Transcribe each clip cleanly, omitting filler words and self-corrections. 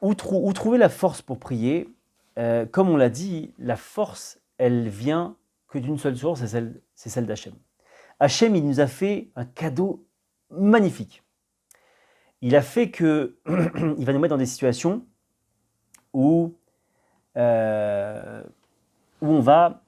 Où trouver la force pour prier? Comme on l'a dit, la force, elle vient que d'une seule source, c'est celle d'Hachem. Hachem, il nous a fait un cadeau magnifique. Il a fait que il va nous mettre dans des situations où, où on va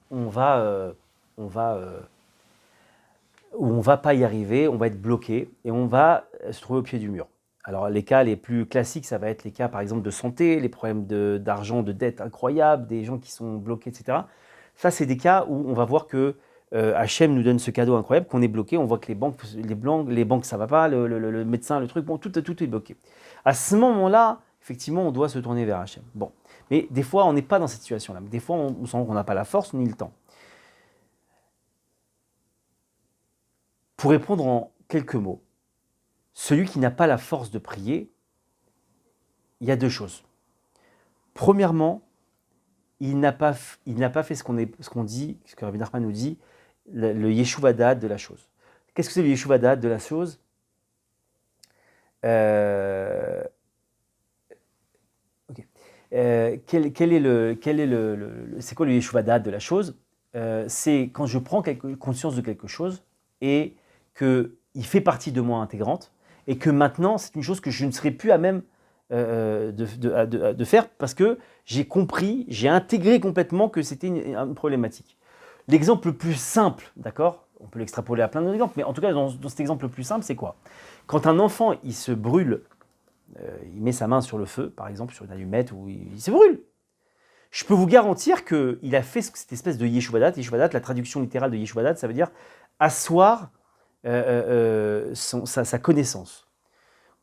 pas y arriver, on va être bloqué et on va se trouver au pied du mur. Alors les cas les plus classiques, ça va être les cas par exemple de santé, les problèmes d'argent, de dette incroyables, des gens qui sont bloqués, etc. Ça, c'est des cas où on va voir que Hachem nous donne ce cadeau incroyable, qu'on est bloqué, on voit que les banques ça va pas, le médecin, le truc, bon, tout est bloqué. À ce moment-là, effectivement, on doit se tourner vers Hachem. Bon, mais des fois, on n'est pas dans cette situation-là. Des fois, on sent qu'on n'a pas la force ni le temps. Pour répondre en quelques mots, celui qui n'a pas la force de prier, il y a deux choses. Premièrement, il n'a pas fait ce qu'on dit, ce que Rabbi Nachman nous dit, le Yeshuv Hadad de la chose. Qu'est-ce que c'est le Yeshuv Hadad de la chose? C'est quoi le Yeshuv Hadad de la chose? C'est quand je prends conscience de quelque chose et qu'il fait partie de moi intégrante et que maintenant c'est une chose que je ne serai plus à même de faire parce que j'ai compris, j'ai intégré complètement que c'était une problématique. L'exemple le plus simple, d'accord? On peut l'extrapoler à plein d'autres exemples, mais en tout cas dans cet exemple le plus simple, c'est quoi? Quand un enfant il se brûle, il met sa main sur le feu, par exemple sur une allumette, ou il se brûle. Je peux vous garantir qu'il a fait cette espèce de Yeshuv Hadad. Yeshuv Hadad, la traduction littérale de Yeshuv Hadad, ça veut dire asseoir sa connaissance.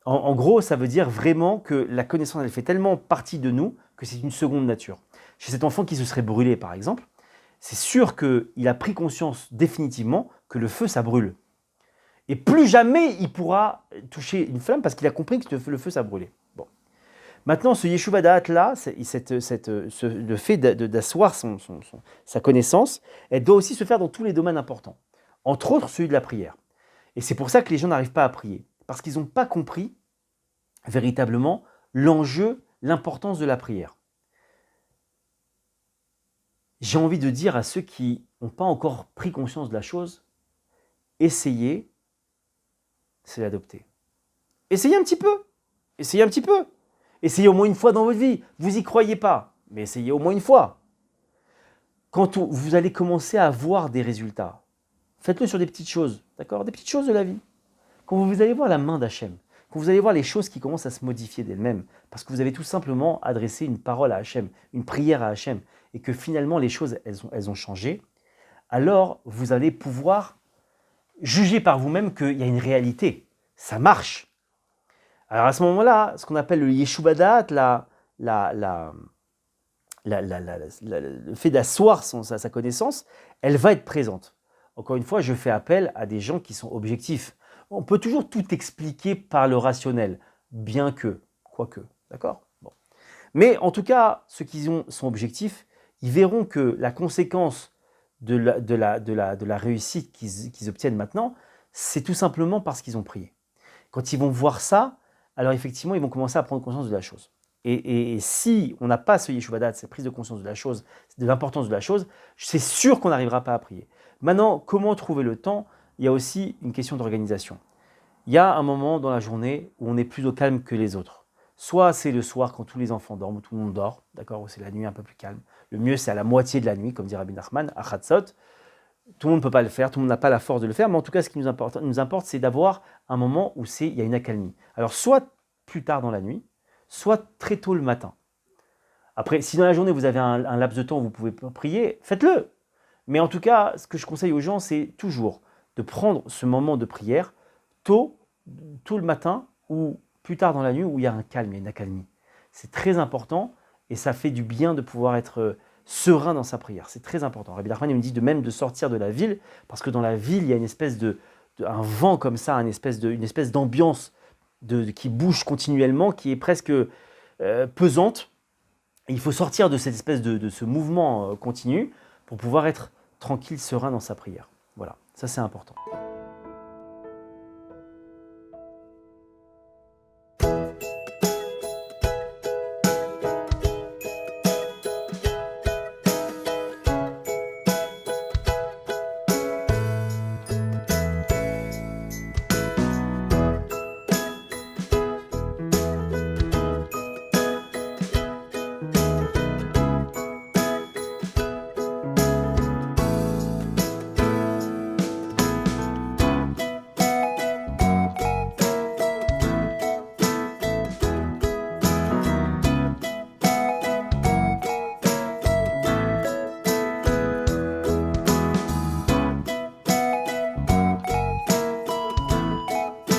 En gros, ça veut dire vraiment que la connaissance, elle fait tellement partie de nous que c'est une seconde nature. Chez cet enfant qui se serait brûlé, par exemple, c'est sûr qu'il a pris conscience définitivement que le feu, ça brûle. Et plus jamais il pourra toucher une flamme parce qu'il a compris que le feu, ça brûlait. Bon. Maintenant, ce Yeshuv Hadad-là, le fait d'asseoir sa connaissance, elle doit aussi se faire dans tous les domaines importants. Entre autres, celui de la prière. Et c'est pour ça que les gens n'arrivent pas à prier. Parce qu'ils n'ont pas compris véritablement l'enjeu, l'importance de la prière. J'ai envie de dire à ceux qui n'ont pas encore pris conscience de la chose, essayez, c'est l'adopter. Essayez un petit peu. Essayez un petit peu. Essayez au moins une fois dans votre vie. Vous n'y croyez pas, mais essayez au moins une fois. Quand vous allez commencer à voir des résultats, faites-le sur des petites choses, d'accord? Des petites choses de la vie. Quand vous allez voir la main d'Hachem, quand vous allez voir les choses qui commencent à se modifier d'elles-mêmes, parce que vous avez tout simplement adressé une parole à Hachem, une prière à Hachem, et que finalement les choses, elles ont changé, alors vous allez pouvoir juger par vous-même qu'il y a une réalité. Ça marche. Alors à ce moment-là, ce qu'on appelle le Yeshuv Hadad, le fait d'asseoir sa connaissance, elle va être présente. Encore une fois, je fais appel à des gens qui sont objectifs. On peut toujours tout expliquer par le rationnel, bien que, quoique, d'accord? Bon. Mais en tout cas, ceux qui sont objectifs, ils verront que la conséquence de la réussite qu'ils obtiennent maintenant, c'est tout simplement parce qu'ils ont prié. Quand ils vont voir ça, alors effectivement, ils vont commencer à prendre conscience de la chose. Et si on n'a pas ce Yeshuv Hadad, cette prise de conscience de la chose, de l'importance de la chose, c'est sûr qu'on n'arrivera pas à prier. Maintenant, comment trouver le temps? Il y a aussi une question d'organisation. Il y a un moment dans la journée où on est plus au calme que les autres. Soit c'est le soir quand tous les enfants dorment, où tout le monde dort, d'accord, ou c'est la nuit un peu plus calme. Le mieux, c'est à la moitié de la nuit, comme dit Rabbi Nachman, à Chatzot. Tout le monde ne peut pas le faire, tout le monde n'a pas la force de le faire, mais en tout cas, ce qui nous importe, c'est d'avoir un moment où il y a une accalmie. Alors, soit plus tard dans la nuit, soit très tôt le matin. Après, si dans la journée, vous avez un laps de temps où vous pouvez prier, faites-le. Mais en tout cas, ce que je conseille aux gens, c'est toujours de prendre ce moment de prière tôt le matin ou plus tard dans la nuit où il y a un calme, il y a une accalmie. C'est très important et ça fait du bien de pouvoir être serein dans sa prière. C'est très important. Rabbi Nachman me dit même de sortir de la ville parce que dans la ville, il y a une espèce un vent comme ça, une espèce d'ambiance qui bouge continuellement, qui est presque pesante. Et il faut sortir de cette espèce de ce mouvement continu pour pouvoir être tranquille, serein dans sa prière. Voilà, ça c'est important.